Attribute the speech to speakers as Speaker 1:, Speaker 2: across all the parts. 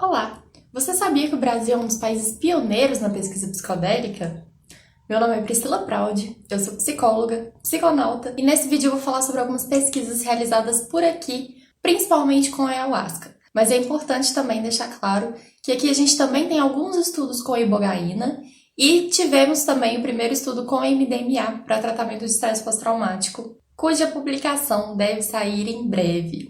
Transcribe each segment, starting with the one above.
Speaker 1: Olá! Você sabia que o Brasil é um dos países pioneiros na pesquisa psicodélica? Meu nome é Priscila Praud, eu sou psicóloga, psiconauta, e nesse vídeo eu vou falar sobre algumas pesquisas realizadas por aqui, principalmente com a ayahuasca. Mas é importante também deixar claro que aqui a gente também tem alguns estudos com a ibogaína e tivemos também o primeiro estudo com MDMA para tratamento de estresse pós-traumático, cuja publicação deve sair em breve.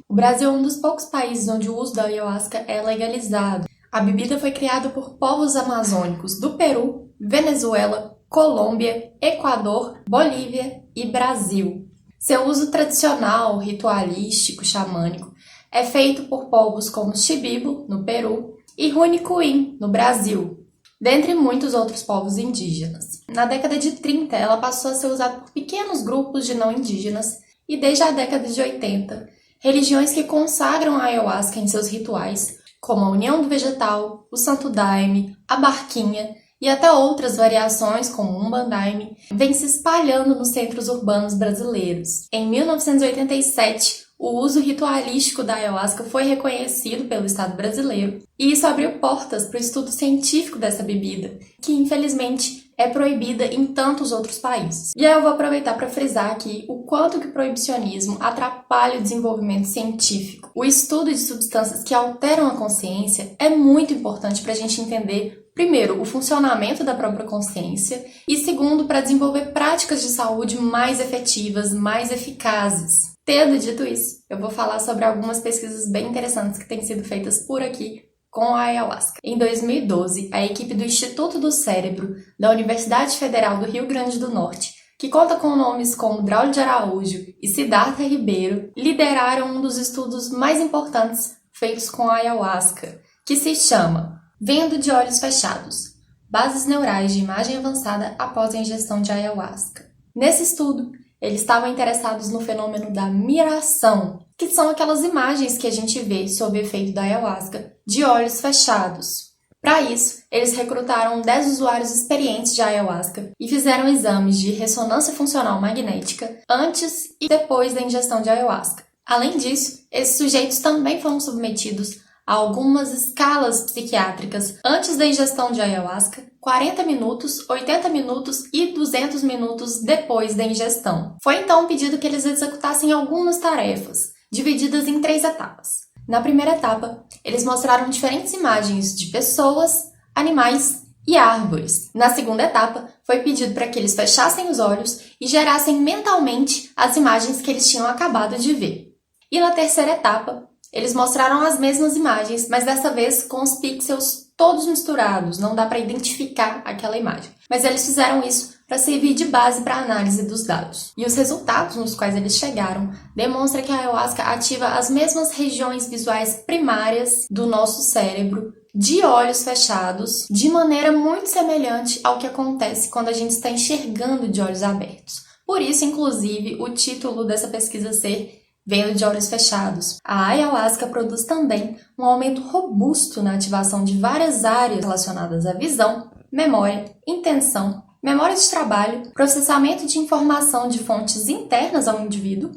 Speaker 1: O Brasil é um dos poucos países onde o uso da ayahuasca é legalizado. A bebida foi criada por povos amazônicos do Peru, Venezuela, Colômbia, Equador, Bolívia e Brasil. Seu uso tradicional, ritualístico, xamânico, é feito por povos como Xibibo, no Peru, e Runicuim, no Brasil, dentre muitos outros povos indígenas. Na década de 30, ela passou a ser usada por pequenos grupos de não indígenas e desde a década de 80, religiões que consagram a ayahuasca em seus rituais, como a união do vegetal, o santo daime, a barquinha e até outras variações como o umbandaime, vêm se espalhando nos centros urbanos brasileiros. Em 1987, o uso ritualístico da ayahuasca foi reconhecido pelo Estado brasileiro e isso abriu portas para o estudo científico dessa bebida, que infelizmente é proibida em tantos outros países. E aí eu vou aproveitar para frisar aqui o quanto que o proibicionismo atrapalha o desenvolvimento científico. O estudo de substâncias que alteram a consciência é muito importante para a gente entender, primeiro, o funcionamento da própria consciência e, segundo, para desenvolver práticas de saúde mais efetivas, mais eficazes. Tendo dito isso, eu vou falar sobre algumas pesquisas bem interessantes que têm sido feitas por aqui com a ayahuasca. Em 2012, a equipe do Instituto do Cérebro da Universidade Federal do Rio Grande do Norte, que conta com nomes como Braulio de Araújo e Siddhartha Ribeiro, lideraram um dos estudos mais importantes feitos com a ayahuasca, que se chama Vendo de Olhos Fechados, Bases Neurais de Imagem Avançada após a ingestão de ayahuasca. Nesse estudo, eles estavam interessados no fenômeno da miração, que são aquelas imagens que a gente vê sob efeito da ayahuasca de olhos fechados. Para isso, eles recrutaram 10 usuários experientes de ayahuasca e fizeram exames de ressonância funcional magnética antes e depois da ingestão de ayahuasca. Além disso, esses sujeitos também foram submetidos a algumas escalas psiquiátricas antes da ingestão de ayahuasca, 40 minutos, 80 minutos e 200 minutos depois da ingestão. Foi então pedido que eles executassem algumas tarefas, divididas em 3 etapas. Na primeira etapa, eles mostraram diferentes imagens de pessoas, animais e árvores. Na segunda etapa, foi pedido para que eles fechassem os olhos e gerassem mentalmente as imagens que eles tinham acabado de ver. E na terceira etapa, eles mostraram as mesmas imagens, mas dessa vez com os pixels todos misturados, não dá para identificar aquela imagem. Mas eles fizeram isso para servir de base para a análise dos dados. E os resultados nos quais eles chegaram demonstram que a ayahuasca ativa as mesmas regiões visuais primárias do nosso cérebro, de olhos fechados, de maneira muito semelhante ao que acontece quando a gente está enxergando de olhos abertos. Por isso, inclusive, o título dessa pesquisa ser Vendo de Olhos Fechados. A ayahuasca produz também um aumento robusto na ativação de várias áreas relacionadas à visão, memória, intenção, memória de trabalho, processamento de informação de fontes internas ao indivíduo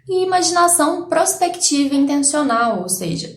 Speaker 1: e imaginação prospectiva e intencional, ou seja,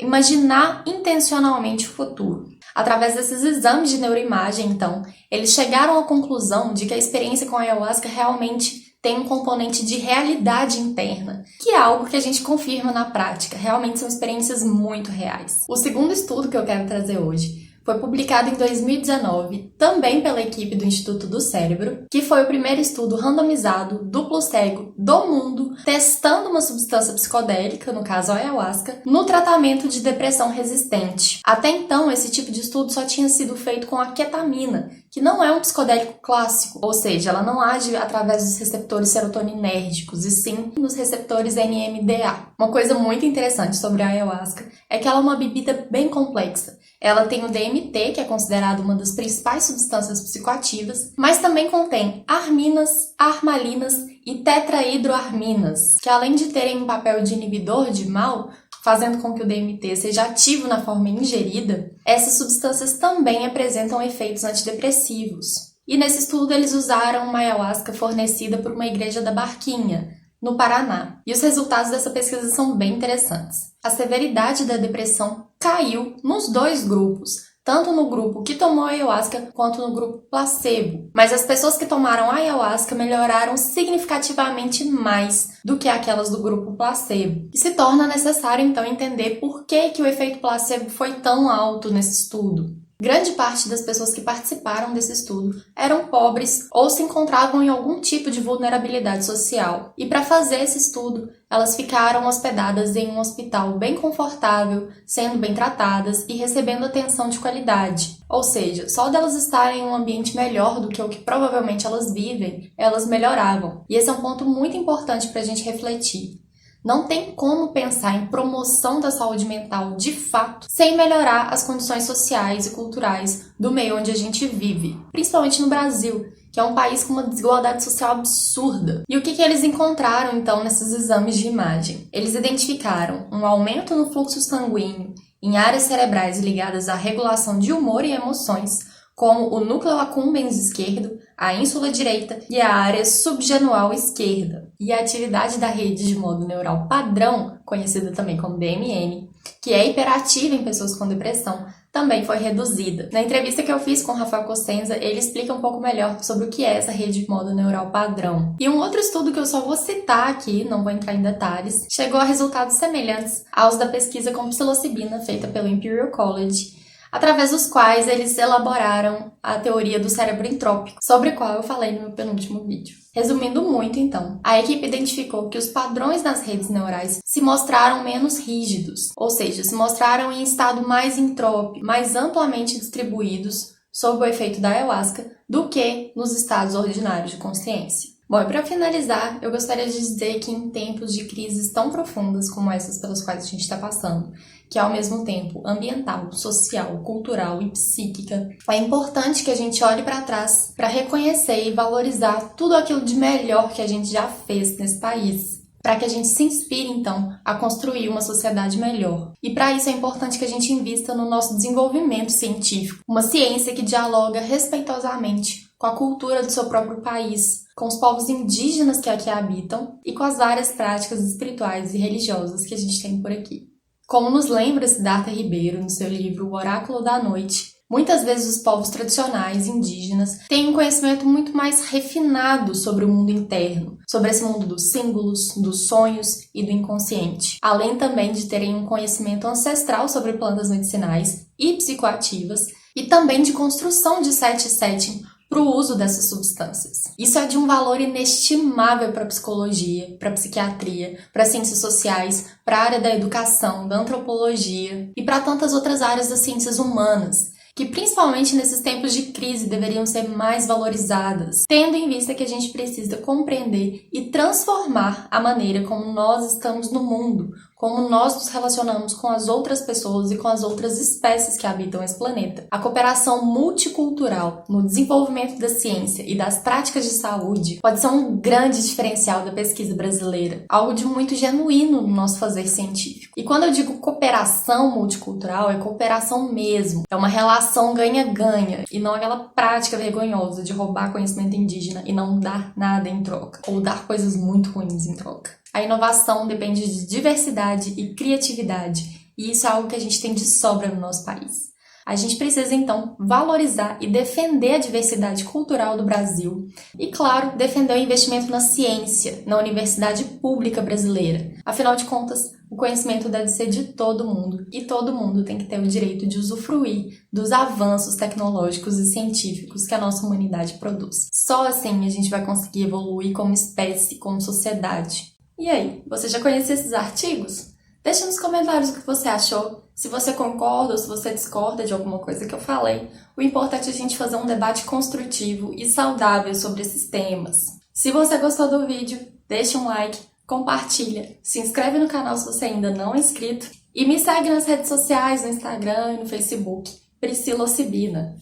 Speaker 1: imaginar intencionalmente o futuro. Através desses exames de neuroimagem, então, eles chegaram à conclusão de que a experiência com a ayahuasca realmente tem um componente de realidade interna, que é algo que a gente confirma na prática. Realmente são experiências muito reais. O segundo estudo que eu quero trazer hoje foi publicado em 2019, também pela equipe do Instituto do Cérebro, que foi o primeiro estudo randomizado, duplo cego, do mundo, testando uma substância psicodélica, no caso a ayahuasca, no tratamento de depressão resistente. Até então, esse tipo de estudo só tinha sido feito com a ketamina, que não é um psicodélico clássico, ou seja, ela não age através dos receptores serotoninérgicos, e sim nos receptores NMDA. Uma coisa muito interessante sobre a ayahuasca é que ela é uma bebida bem complexa. Ela tem o DMT, que é considerado uma das principais substâncias psicoativas, mas também contém arminas, armalinas e tetrahidroarminas, que além de terem um papel de inibidor de mal, fazendo com que o DMT seja ativo na forma ingerida, essas substâncias também apresentam efeitos antidepressivos. E nesse estudo eles usaram uma ayahuasca fornecida por uma igreja da Barquinha, no Paraná. E os resultados dessa pesquisa são bem interessantes. A severidade da depressão caiu nos dois grupos, tanto no grupo que tomou ayahuasca quanto no grupo placebo. Mas as pessoas que tomaram ayahuasca melhoraram significativamente mais do que aquelas do grupo placebo. E se torna necessário então entender por que o efeito placebo foi tão alto nesse estudo. Grande parte das pessoas que participaram desse estudo eram pobres ou se encontravam em algum tipo de vulnerabilidade social. E para fazer esse estudo, elas ficaram hospedadas em um hospital bem confortável, sendo bem tratadas e recebendo atenção de qualidade. Ou seja, só delas estarem em um ambiente melhor do que o que provavelmente elas vivem, elas melhoravam. E esse é um ponto muito importante para a gente refletir. Não tem como pensar em promoção da saúde mental de fato sem melhorar as condições sociais e culturais do meio onde a gente vive, principalmente no Brasil, que é um país com uma desigualdade social absurda. E o que eles encontraram então nesses exames de imagem? Eles identificaram um aumento no fluxo sanguíneo em áreas cerebrais ligadas à regulação de humor e emoções, como o núcleo accumbens esquerdo, a ínsula direita e a área subgenual esquerda. E a atividade da rede de modo neural padrão, conhecida também como DMN, que é hiperativa em pessoas com depressão, também foi reduzida. Na entrevista que eu fiz com o Rafael Cossenza, ele explica um pouco melhor sobre o que é essa rede de modo neural padrão. E um outro estudo que eu só vou citar aqui, não vou entrar em detalhes, chegou a resultados semelhantes aos da pesquisa com psilocibina feita pelo Imperial College, através dos quais eles elaboraram a teoria do cérebro entrópico, sobre a qual eu falei no meu penúltimo vídeo. Resumindo muito, então, a equipe identificou que os padrões nas redes neurais se mostraram menos rígidos, ou seja, se mostraram em estado mais entrópico, mais amplamente distribuídos sob o efeito da ayahuasca do que nos estados ordinários de consciência. Bom, e para finalizar, eu gostaria de dizer que em tempos de crises tão profundas como essas pelas quais a gente está passando, que é ao mesmo tempo ambiental, social, cultural e psíquica, é importante que a gente olhe para trás para reconhecer e valorizar tudo aquilo de melhor que a gente já fez nesse país, para que a gente se inspire, então, a construir uma sociedade melhor. E para isso é importante que a gente invista no nosso desenvolvimento científico, uma ciência que dialoga respeitosamente com a cultura do seu próprio país, com os povos indígenas que aqui habitam e com as várias práticas espirituais e religiosas que a gente tem por aqui. Como nos lembra Siddhartha Ribeiro no seu livro O Oráculo da Noite, muitas vezes os povos tradicionais indígenas têm um conhecimento muito mais refinado sobre o mundo interno, sobre esse mundo dos símbolos, dos sonhos e do inconsciente, além também de terem um conhecimento ancestral sobre plantas medicinais e psicoativas e também de construção de site setting para o uso dessas substâncias. Isso é de um valor inestimável para a psicologia, para a psiquiatria, para as ciências sociais, para a área da educação, da antropologia e para tantas outras áreas das ciências humanas, que principalmente nesses tempos de crise deveriam ser mais valorizadas, tendo em vista que a gente precisa compreender e transformar a maneira como nós estamos no mundo, como nós nos relacionamos com as outras pessoas e com as outras espécies que habitam esse planeta. A cooperação multicultural no desenvolvimento da ciência e das práticas de saúde pode ser um grande diferencial da pesquisa brasileira, algo de muito genuíno no nosso fazer científico. E quando eu digo cooperação multicultural, é cooperação mesmo. É uma relação ganha-ganha e não aquela prática vergonhosa de roubar conhecimento indígena e não dar nada em troca, ou dar coisas muito ruins em troca. A inovação depende de diversidade e criatividade, e isso é algo que a gente tem de sobra no nosso país. A gente precisa, então, valorizar e defender a diversidade cultural do Brasil e, claro, defender o investimento na ciência, na universidade pública brasileira. Afinal de contas, o conhecimento deve ser de todo mundo e todo mundo tem que ter o direito de usufruir dos avanços tecnológicos e científicos que a nossa humanidade produz. Só assim a gente vai conseguir evoluir como espécie, como sociedade. E aí, você já conhecia esses artigos? Deixa nos comentários o que você achou, se você concorda ou se você discorda de alguma coisa que eu falei. O importante é a gente fazer um debate construtivo e saudável sobre esses temas. Se você gostou do vídeo, deixa um like, compartilha, se inscreve no canal se você ainda não é inscrito e me segue nas redes sociais, no Instagram e no Facebook, Psilocibina.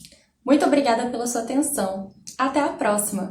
Speaker 1: Muito obrigada pela sua atenção. Até a próxima!